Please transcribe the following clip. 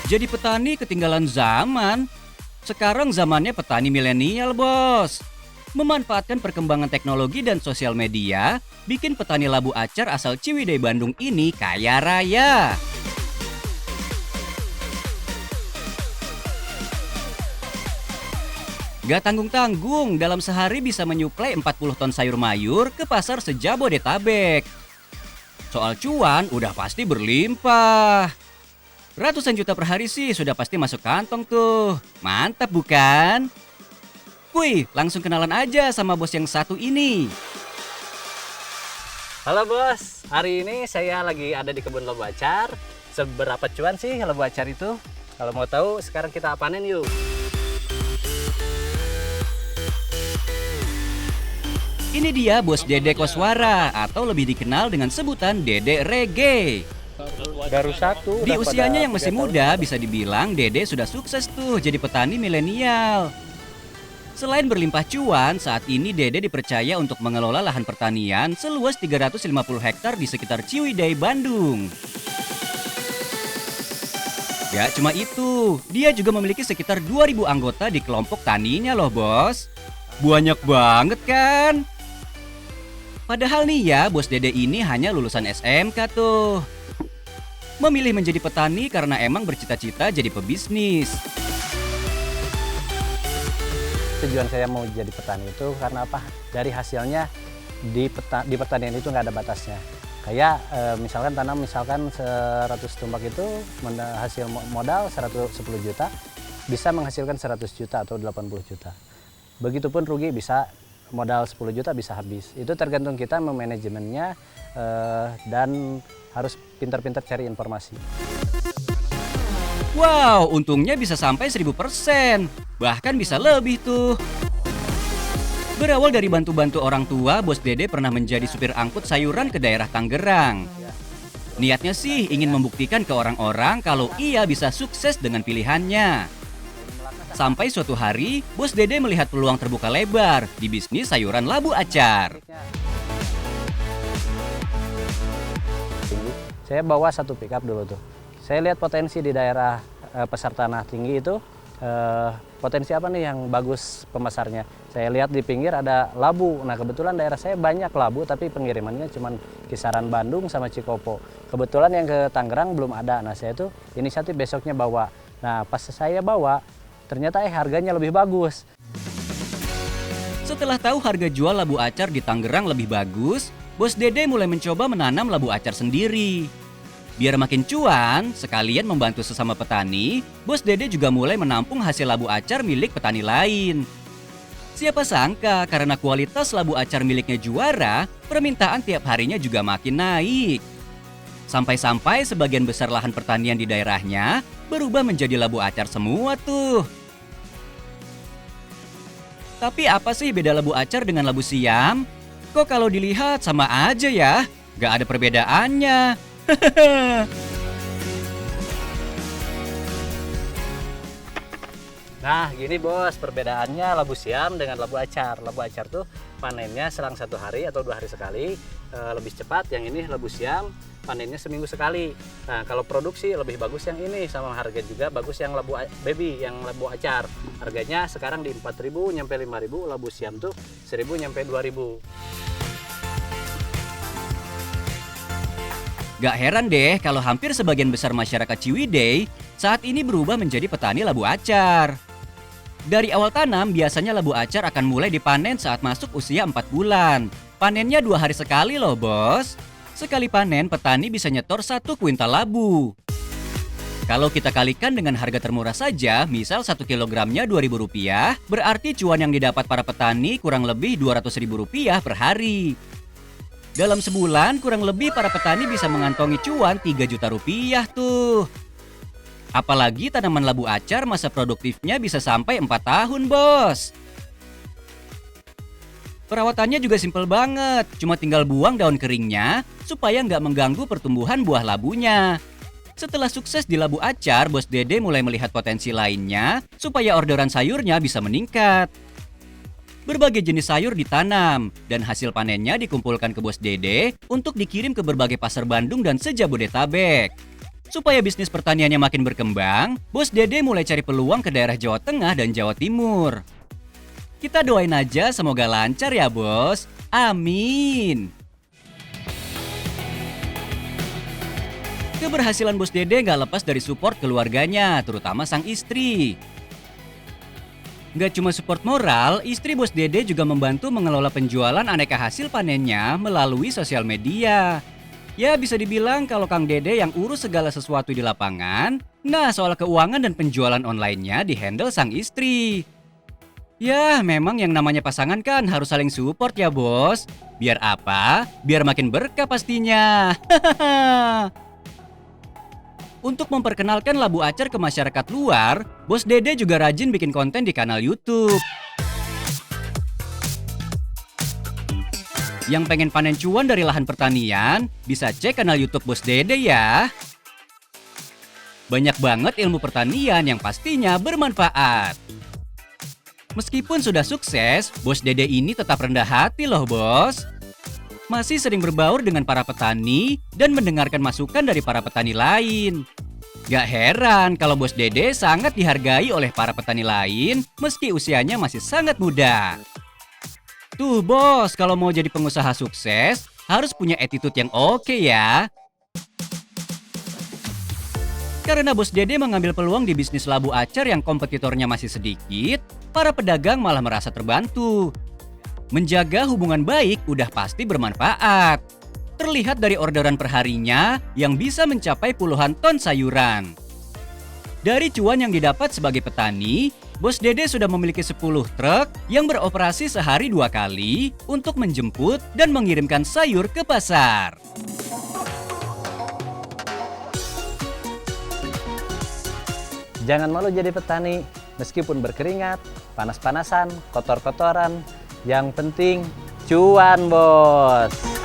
Jadi petani ketinggalan zaman. Sekarang zamannya petani milenial, bos. Memanfaatkan perkembangan teknologi dan sosial media, bikin petani labu acar asal Ciwidey Bandung ini kaya raya. Gak tanggung-tanggung, dalam sehari bisa menyuplai 40 ton sayur mayur ke pasar se-Jabodetabek. Soal cuan udah pasti berlimpah. Ratusan juta per hari sih sudah pasti masuk kantong tuh. Mantap bukan? Wih, langsung kenalan aja sama bos yang satu ini. Halo bos, hari ini saya lagi ada di kebun labu acar. Seberapa cuan sih labu acar itu? Kalau mau tahu, sekarang kita panen yuk. Ini dia bos Dede Koswara atau lebih dikenal dengan sebutan Dede Reggae. Baru satu. Di usianya yang masih muda bisa dibilang Dede sudah sukses tuh jadi petani milenial. Selain berlimpah cuan, saat ini Dede dipercaya untuk mengelola lahan pertanian seluas 350 hektar di sekitar Ciwidey, Bandung. Gak cuma itu, dia juga memiliki sekitar 2.000 anggota di kelompok taninya loh bos. Banyak banget kan? Padahal nih ya, bos Dede ini hanya lulusan SMK tuh. Memilih menjadi petani karena emang bercita-cita jadi pebisnis. Tujuan saya mau jadi petani itu karena apa? Dari hasilnya di pertanian itu nggak ada batasnya. Kayak misalkan tanam 100 tumbak itu hasil modal 110 juta, bisa menghasilkan 100 juta atau 80 juta. Begitupun rugi bisa modal 10 juta bisa habis. Itu tergantung kita memanajemennya dan harus pintar-pintar cari informasi. Wow, untungnya bisa sampai 1000%. Bahkan bisa lebih tuh. Berawal dari bantu-bantu orang tua, bos Dede pernah menjadi supir angkut sayuran ke daerah Tangerang. Niatnya sih ingin membuktikan ke orang-orang kalau ia bisa sukses dengan pilihannya. Sampai suatu hari, bos Dede melihat peluang terbuka lebar di bisnis sayuran labu acar. Saya bawa satu pickup dulu tuh. Saya lihat potensi di daerah pasar tanah tinggi itu, potensi apa nih yang bagus pemasarnya. Saya lihat di pinggir ada labu. Nah kebetulan daerah saya banyak labu tapi pengirimannya cuma kisaran Bandung sama Cikopo. Kebetulan yang ke Tangerang belum ada. Nah saya tuh inisiatif besoknya bawa. Nah pas saya bawa, ternyata harganya lebih bagus. Setelah tahu harga jual labu acar di Tangerang lebih bagus, bos Dede mulai mencoba menanam labu acar sendiri. Biar makin cuan, sekalian membantu sesama petani, bos Dede juga mulai menampung hasil labu acar milik petani lain. Siapa sangka karena kualitas labu acar miliknya juara, permintaan tiap harinya juga makin naik. Sampai-sampai sebagian besar lahan pertanian di daerahnya berubah menjadi labu acar semua tuh. Tapi apa sih beda labu acar dengan labu siam? Kok kalau dilihat sama aja ya? Gak ada perbedaannya. Nah gini bos, perbedaannya labu siam dengan labu acar. Labu acar tuh panennya selang 1 hari atau 2 hari sekali, lebih cepat. Yang ini labu siam panennya seminggu sekali. Nah kalau produksi lebih bagus yang ini, sama harga juga bagus yang labu baby, yang labu acar. Harganya sekarang di 4.000 nyampe 5.000, labu siam tuh 1.000 nyampe 2.000. Gak heran deh kalau hampir sebagian besar masyarakat Ciwidey saat ini berubah menjadi petani labu acar. Dari awal tanam, biasanya labu acar akan mulai dipanen saat masuk usia 4 bulan. Panennya 2 hari sekali loh bos. Sekali panen, petani bisa nyetor 1 kuintal labu. Kalau kita kalikan dengan harga termurah saja, misal 1 kilogramnya Rp2.000, berarti cuan yang didapat para petani kurang lebih Rp200.000 per hari. Dalam sebulan, kurang lebih para petani bisa mengantongi cuan 3 juta rupiah tuh. Apalagi tanaman labu acar masa produktifnya bisa sampai 4 tahun, bos. Perawatannya juga simpel banget, cuma tinggal buang daun keringnya supaya nggak mengganggu pertumbuhan buah labunya. Setelah sukses di labu acar, bos Dede mulai melihat potensi lainnya supaya orderan sayurnya bisa meningkat. Berbagai jenis sayur ditanam, dan hasil panennya dikumpulkan ke bos Dede untuk dikirim ke berbagai pasar Bandung dan se-Jabodetabek. Supaya bisnis pertaniannya makin berkembang, Bos Dede mulai cari peluang ke daerah Jawa Tengah dan Jawa Timur. Kita doain aja semoga lancar ya, Bos. Amin. Keberhasilan Bos Dede nggak lepas dari support keluarganya, terutama sang istri. Nggak cuma support moral, istri Bos Dede juga membantu mengelola penjualan aneka hasil panennya melalui sosial media. Ya bisa dibilang kalau Kang Dede yang urus segala sesuatu di lapangan, nah soal keuangan dan penjualan online-nya dihandle sang istri. Ya memang yang namanya pasangan kan harus saling support ya bos. Biar apa? Biar makin berkah pastinya. Untuk memperkenalkan labu acar ke masyarakat luar, Bos Dede juga rajin bikin konten di kanal YouTube. Yang pengen panen cuan dari lahan pertanian, bisa cek kanal YouTube Bos Dede ya. Banyak banget ilmu pertanian yang pastinya bermanfaat. Meskipun sudah sukses, Bos Dede ini tetap rendah hati loh bos. Masih sering berbaur dengan para petani dan mendengarkan masukan dari para petani lain. Gak heran kalau Bos Dede sangat dihargai oleh para petani lain meski usianya masih sangat muda. Tuh bos, kalau mau jadi pengusaha sukses, harus punya attitude yang oke ya. Karena Bos Dede mengambil peluang di bisnis labu acar yang kompetitornya masih sedikit, para pedagang malah merasa terbantu. Menjaga hubungan baik udah pasti bermanfaat. Terlihat dari orderan perharinya yang bisa mencapai puluhan ton sayuran. Dari cuan yang didapat sebagai petani, Bos Dede sudah memiliki 10 truk yang beroperasi sehari 2 kali untuk menjemput dan mengirimkan sayur ke pasar. Jangan malu jadi petani, meskipun berkeringat, panas-panasan, kotor-kotoran, yang penting cuan bos.